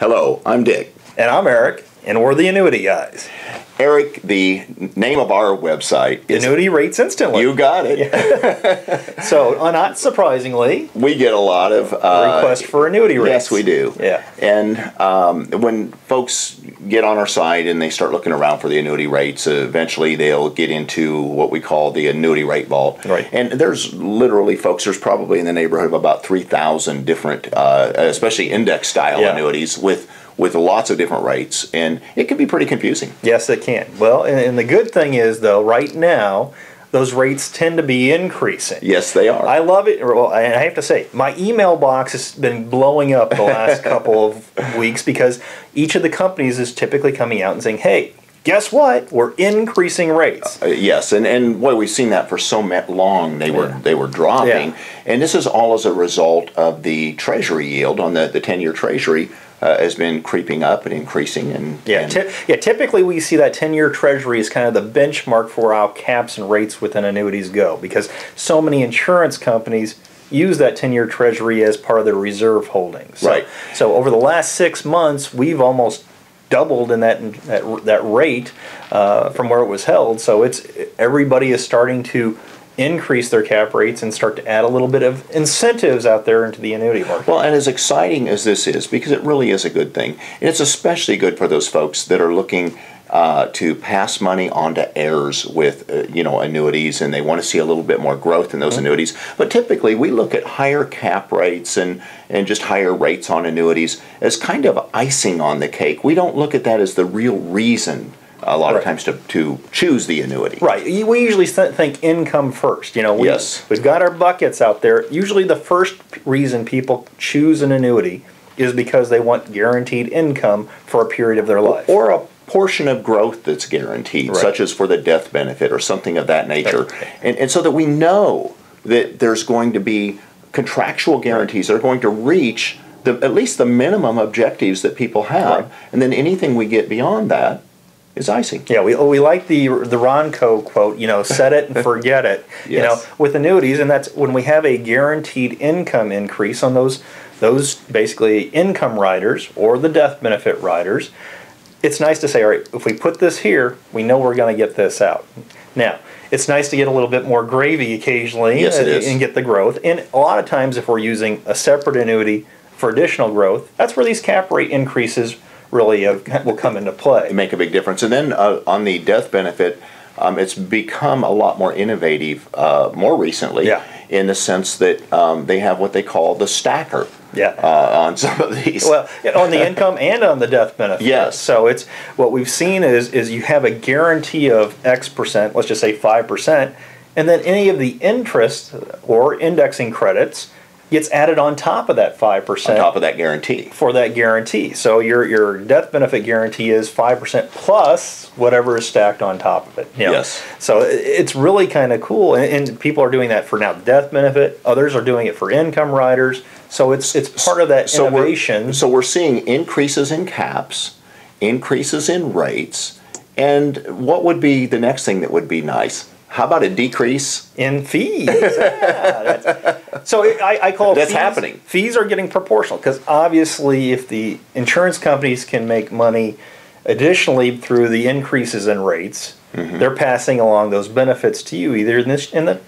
Hello, I'm Dick. And I'm Eric, and we're the Annuity Guys. Eric, the name of our website is Annuity Rates Instantly. You got it. Yeah. So, not surprisingly, we get a lot of requests for annuity rates. Yes, we do. Yeah. And when folks get on our site and they start looking around for the annuity rates, eventually they'll get into what we call the annuity rate vault. Right. And there's literally, folks, there's probably in the neighborhood of about 3,000 different, especially index style annuities with lots of different rates, and it can be pretty confusing. Yes, it can. Well, and the good thing is, though, right now, those rates tend to be increasing. Yes, they are. I love it. Well, and I have to say, my email box has been blowing up the last couple of weeks because each of the companies is typically coming out and saying, hey, guess what? We're increasing rates. Yes, and boy, we've seen that for so long. They were dropping, and this is all as a result of the Treasury yield on the 10-year Treasury. Has been creeping up and increasing. Typically we see that 10-year Treasury is kind of the benchmark for how caps and rates within annuities go, because so many insurance companies use that 10-year Treasury as part of their reserve holdings. So over the last 6 months, we've almost doubled in that rate from where it was held. So everybody is starting to increase their cap rates and start to add a little bit of incentives out there into the annuity market. Well, and as exciting as this is, because it really is a good thing, and it's especially good for those folks that are looking to pass money on to heirs with annuities, and they want to see a little bit more growth in those annuities. But typically we look at higher cap rates and just higher rates on annuities as kind of icing on the cake. We don't look at that as the real reason a lot of times to choose the annuity. Right. We usually think income first. We've got our buckets out there. Usually the first reason people choose an annuity is because they want guaranteed income for a period of their life. Or a portion of growth that's guaranteed, such as for the death benefit or something of that nature. And so that we know that there's going to be contractual guarantees that are going to reach at least the minimum objectives that people have. And then anything we get beyond that is icing. Yeah, we like the Ronco quote, set it and forget it. With annuities, and that's when we have a guaranteed income increase on those basically income riders or the death benefit riders. It's nice to say, all right, if we put this here, we know we're going to get this out. Now, it's nice to get a little bit more gravy occasionally and get the growth. And a lot of times if we're using a separate annuity for additional growth, that's where these cap rate increases really will come into play. Make a big difference. And then on the death benefit, it's become a lot more innovative more recently in the sense that they have what they call the stacker on some of these. Well, on the income and on the death benefit. Yes. So it's what we've seen is you have a guarantee of X percent, let's just say 5%, and then any of the interest or indexing credits gets added on top of that 5%. On top of that guarantee. For that guarantee. So your death benefit guarantee is 5% plus whatever is stacked on top of it. Yes. So it's really kind of cool. And people are doing that for now death benefit. Others are doing it for income riders. So it's part of that innovation. So we're seeing increases in caps, increases in rates, and what would be the next thing that would be nice? How about a decrease in fees? So I call it that's happening. Fees are getting proportional because obviously if the insurance companies can make money additionally through the increases in rates, they're passing along those benefits to you either in the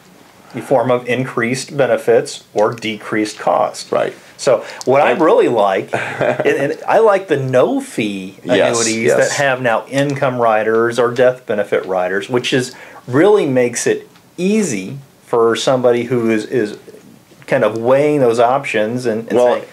form of increased benefits or decreased cost. Right. So what I really like, and I like the no-fee annuities that have now income riders or death benefit riders, which really makes it easy for somebody who is kind of weighing those options and saying,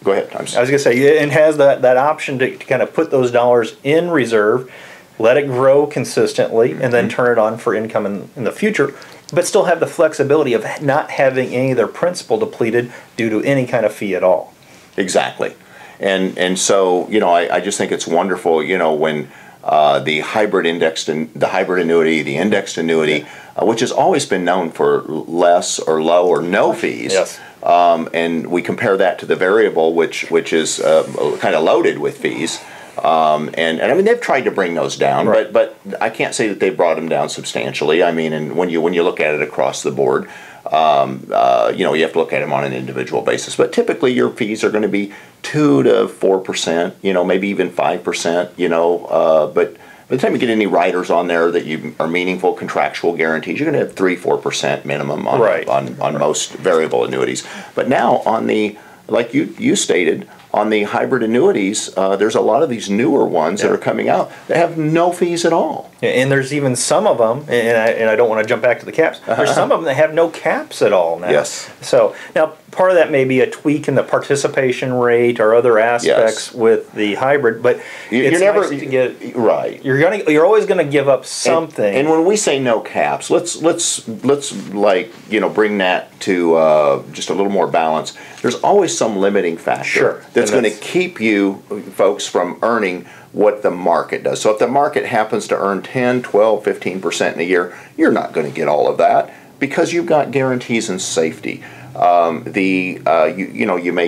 go ahead. I was going to say, and has that option to kind of put those dollars in reserve, let it grow consistently, and then turn it on for income in the future, but still have the flexibility of not having any of their principal depleted due to any kind of fee at all. Exactly. And so, I just think it's wonderful, when the hybrid annuity, the indexed annuity, which has always been known for less or low or no fees. Yes. And we compare that to the variable, which is kind of loaded with fees. And I mean, they've tried to bring those down, but I can't say that they've brought them down substantially. I mean, and when you look at it across the board, You have to look at them on an individual basis. But typically your fees are going to be 2 to 4%, maybe even 5%, but by the time you get any riders on there that you are meaningful contractual guarantees, you're going to have 3-4% minimum on most variable annuities. But now on the, like you stated, on the hybrid annuities, there's a lot of these newer ones that are coming out that have no fees at all. And there's even some of them, and I don't want to jump back to the caps, there's some of them that have no caps at all now. Yes. So now part of that may be a tweak in the participation rate or other aspects with the hybrid, but it's never nice to get right. You're always going to give up something. And when we say no caps, let's bring that to just a little more balance. There's always some limiting factor that's going to keep you folks from earning what the market does. So if the market happens to earn 10, 12, 15% in a year, you're not going to get all of that because you've got guarantees and safety. You may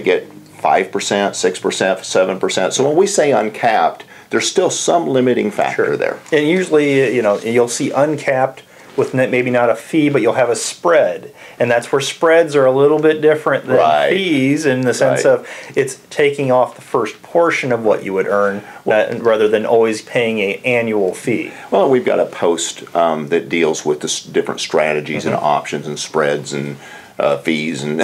get 5%, 6%, 7%. So when we say uncapped, there's still some limiting factor there. And usually, you'll see uncapped with maybe not a fee, but you'll have a spread. And that's where spreads are a little bit different than fees in the sense of it's taking off the first portion of what you would earn rather than always paying an annual fee. Well, we've got a post that deals with the different strategies and options and spreads and fees and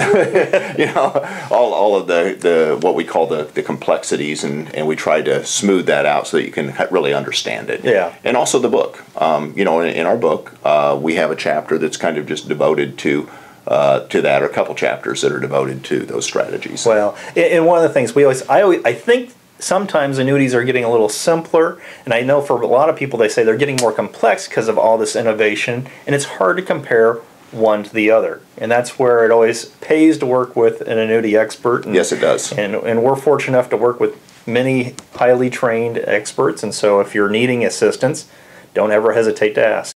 all of the what we call the complexities, and we try to smooth that out so that you can really understand it. Yeah. And also the book. In our book, we have a chapter that's kind of just devoted to that, or a couple chapters that are devoted to those strategies. Well, and one of the things I think sometimes annuities are getting a little simpler, and I know for a lot of people they say they're getting more complex because of all this innovation, and it's hard to compare one to the other. And that's where it always pays to work with an annuity expert. And, yes, it does. And we're fortunate enough to work with many highly trained experts, and so if you're needing assistance, don't ever hesitate to ask.